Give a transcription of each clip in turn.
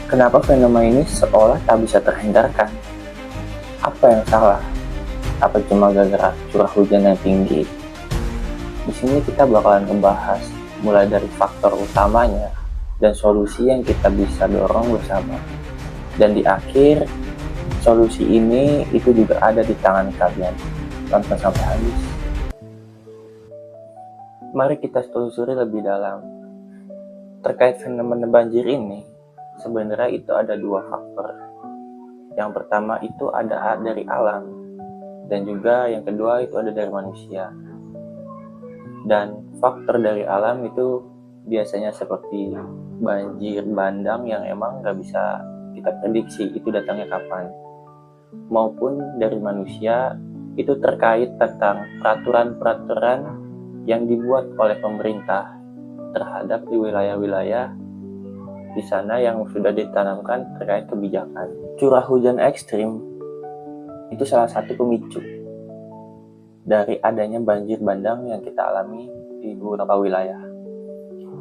Kenapa fenomena ini seolah tak bisa terhindarkan? Apa yang salah? Apa cuma gara-gara curah hujan yang tinggi? Di sini kita bakalan ngebahas mulai dari faktor utamanya dan solusi yang kita bisa dorong bersama. Dan di akhir, solusi ini itu juga ada di tangan kalian. Tonton sampai habis. Mari kita telusuri lebih dalam. Terkait fenomena banjir ini, sebenarnya itu ada dua faktor. Yang pertama itu ada dari alam, dan juga yang kedua itu ada dari manusia. Dan faktor dari alam itu biasanya seperti banjir bandang yang emang gak bisa kita prediksi itu datangnya kapan. Maupun dari manusia itu terkait tentang peraturan-peraturan yang dibuat oleh pemerintah terhadap di wilayah-wilayah di sana yang sudah ditanamkan terkait kebijakan. Curah hujan ekstrim itu salah satu pemicu dari adanya banjir bandang yang kita alami di beberapa wilayah.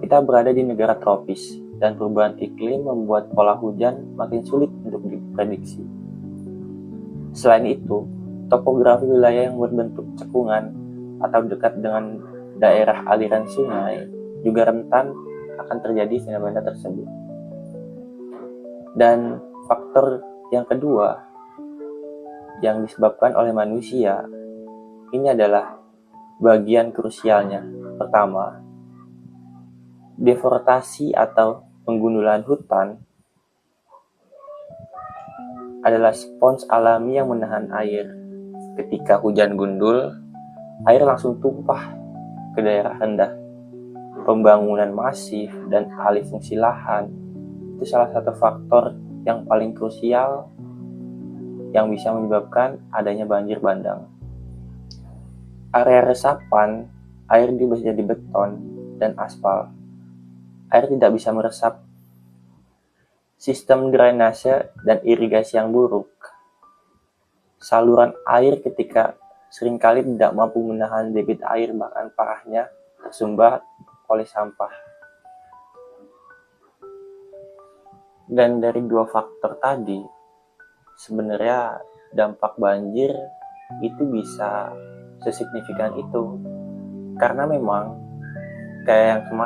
Kita berada di negara tropis dan perubahan iklim membuat pola hujan makin sulit untuk diprediksi. Selain itu, topografi wilayah yang berbentuk cekungan atau dekat dengan daerah aliran sungai juga rentan akan terjadi fenomena tersebut. Dan faktor yang kedua yang disebabkan oleh manusia ini adalah bagian krusialnya. Pertama, deforestasi atau penggundulan hutan adalah spons alami yang menahan air. Ketika hujan gundul, air langsung tumpah ke daerah rendah. Pembangunan masif dan alih fungsi lahan itu salah satu faktor yang paling krusial yang bisa menyebabkan adanya banjir bandang. Area resapan, air bisa jadi beton dan aspal. Air tidak bisa meresap. Sistem drainase dan irigasi yang buruk. Saluran air ketika seringkali tidak mampu menahan debit air, bahkan parahnya tersumbat oleh sampah. Dan dari dua faktor tadi, sebenarnya dampak banjir itu bisa sesignifikan itu. Karena memang kayak yang kemarin